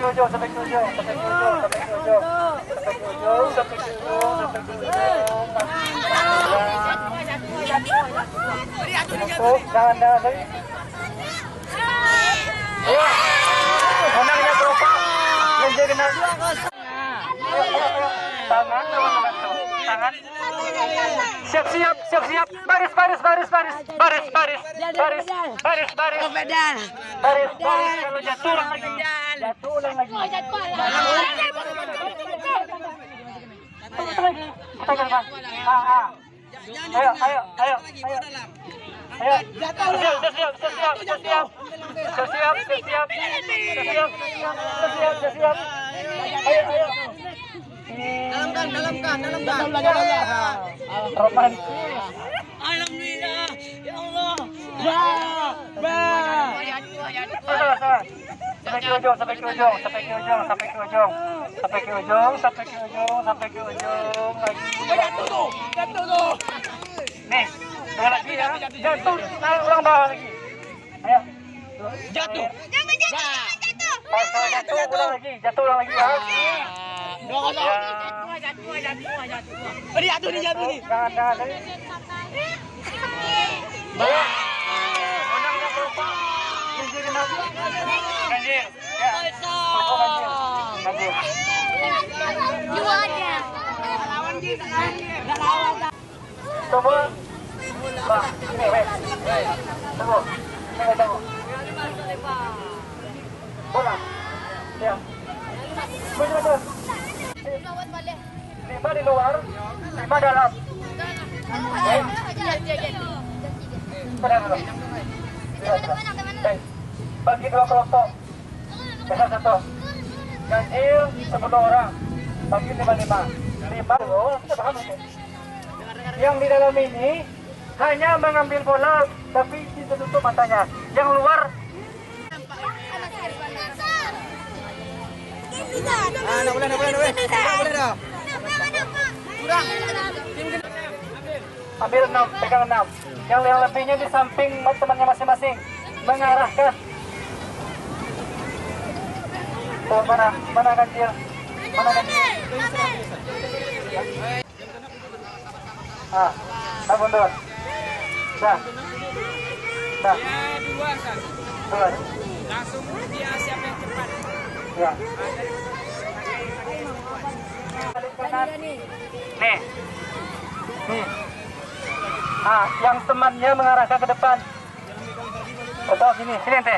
ke ujung, sampai ke ujung, sampai ke ujung, sampai ke ujung, sampai ke ujung, sampai ke ujung, sampai ke ujung. Untuk jangan lagi. Ayo, menangnya berapa? Yang jadi nak. Tangan, tangan. Siap, siap, siap, siap. Baris, baris, baris, baris, baris, baris, baris, baris, baris. Baris, baris. Kalau jatuh ulang lagi. Jatuh ulang lagi. Jatuh lagi. Tekan bang. Ayo, ayo, ayo, ayo. Ayo. Siap, siap, siap, siap, siap, siap. Siap, siap, siap, siap, siap, siap, siap. Ayo, ayo. Dalamkan. Roman. Alhamdulillah, ya Allah. Sampai ke ujung, sampai ke ujung, sampai ke ujung, sampai ke ujung, sampai ke ujung, sampai ke ujung, sampai ke ujung lagi. Jatuh. Nih, dua lagi ya. Jatuh, ulang bawah lagi. Ayo. Jatuh. Jatuh, ulang lagi. Jatuh ulang lagi ya. Jatuh nih. Jangan lagi. Menangnya berapa? Ganjil. Ganjil. Ya. Ganjil. Tunggu. Pak, ini, wait. Tunggu. Ini, tunggu. Bola. Ya. Betul. 5 di luar, 5 dalam. Bagi 2 kelompok. Besar 1. Ganjil 10 orang. Bagi 5-5. 5. Yang di dalam ini hanya mengambil bola tapi tidak tutup matanya. Yang luar Nak boleh dah. ambil 6, pegang 6. Yang lebihnya di samping temannya masing-masing mengarahkan. Oh, mana ganjil? Mana ganjil? Mundur. Dah. Dua. Langsung dia siapa yang cepat. Ya. Nih. Yang temannya mengarahkan ke depan. Betul, sini ente.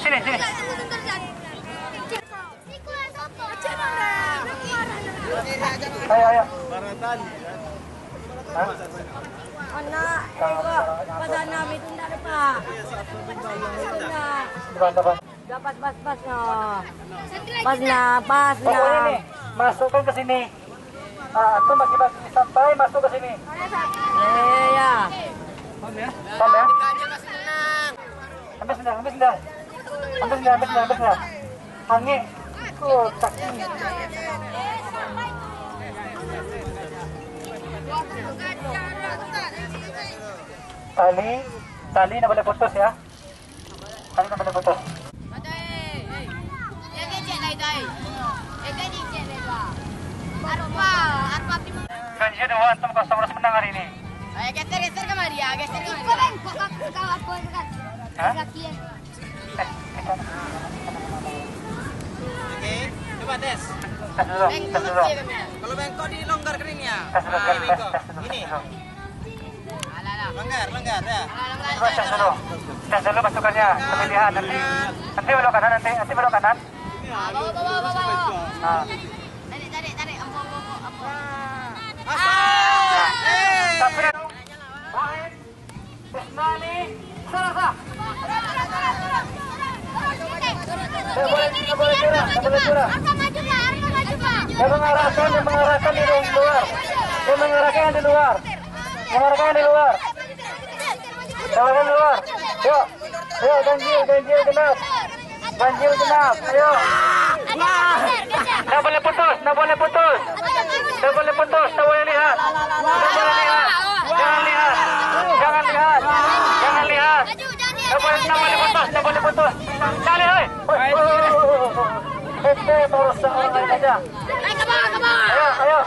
Sini. Ayo. Baratan. Anak, pada nabi itu tidak ada pak. Depan. Dapat pas-pasnya. Pasnya. Pokoknya nih, masukkan ke sini. Itu bagi-bagi sampai masuk ke sini. Iya. Paham ya? Ambil sendal. Hangi. Kaki. Tali tidak boleh putus ya. Tali tidak boleh putus. Ganjil 2, antum 0 menang hari ini. Geser ke Maria. Oke, coba tes. Tes dulu. Kalau bengkok dilonggarkan ini ya. Tes dulu. Ini. Longgar ya. Coba tes dulu masukannya. Sampai lihat nanti belok kanan nanti belok kanan. Tarik. Tapi baik. Bismani. Sarasa. Tidak boleh curang. Dia mengarahkan di luar. Dia mengarahkan yang di luar. Mengarahkan di luar. Yuk, ganjil genap. Ayo. Tidak boleh putus. Tak boleh lihat. Jangan lihat. Tak boleh putus. Cari, orang lain aja. Naik ke bawah. Ayo.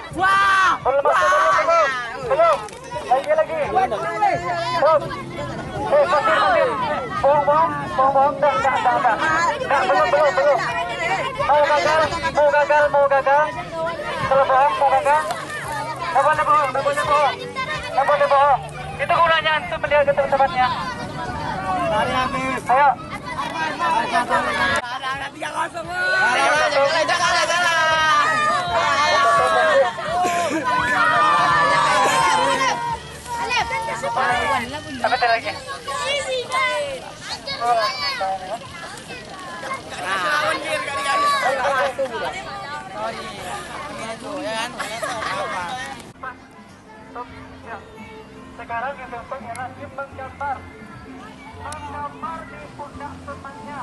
Belum masuk, belum. Lagi. Belum. Pasir. Bohong. Enggak. Belum. Mau gagal. Kalau bohong, mau gagal. Nggak boleh bohong. Itu gunanya antum melihat ke teman-temannya. Ayo. Sampai lagi. Sekarang yang besok adalah menggambar di pundak temannya.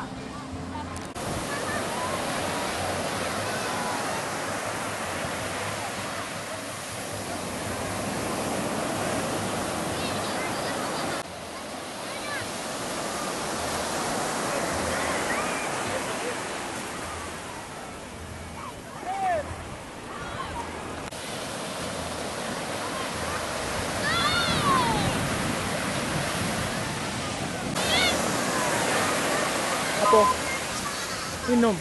Apa? Minum.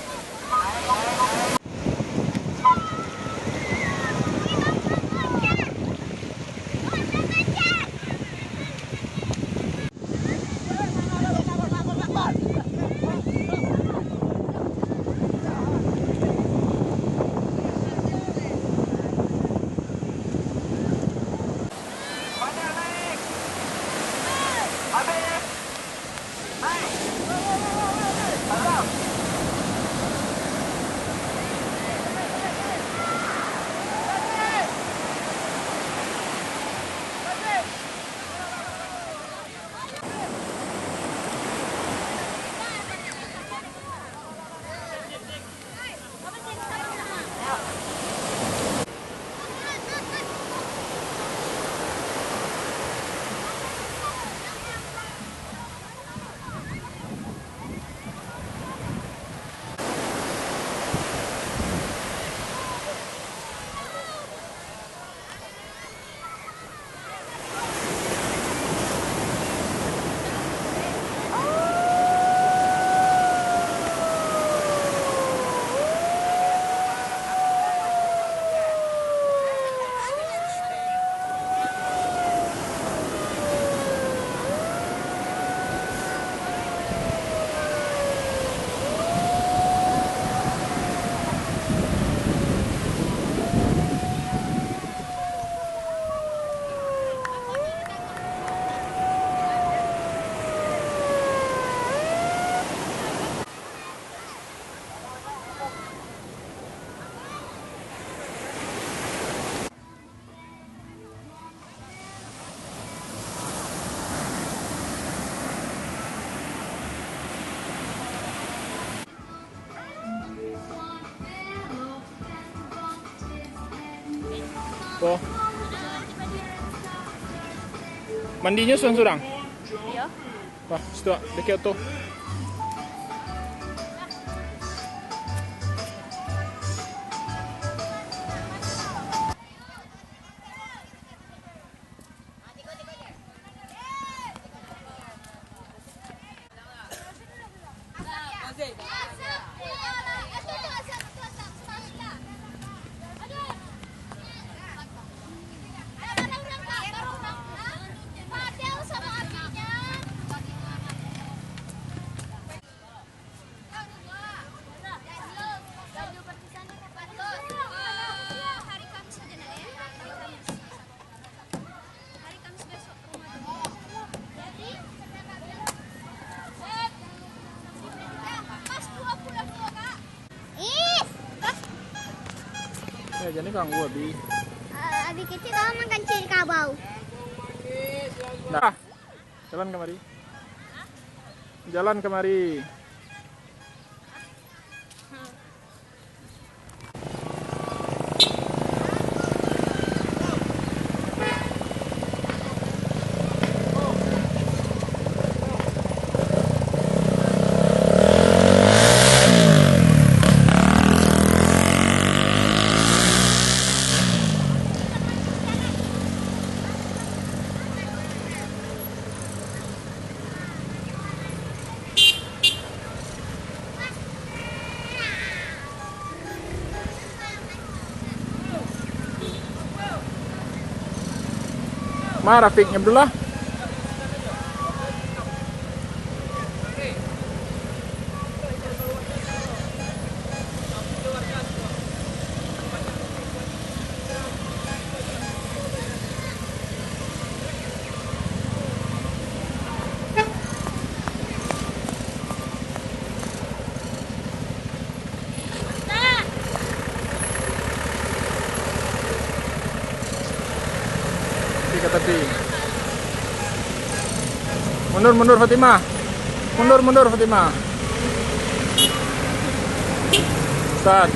Wah. Mandinya surang-surang? Iya. Wah, situ dekat tuh. Jadi kang gua bi. Abi kecil tahu makan ciri kabau. Nah, jalan kemari. Jalan kemari. Ma, Rafiq Abdullah. Ke tepi. Mundur Fatimah. Mundur Fatimah. Start.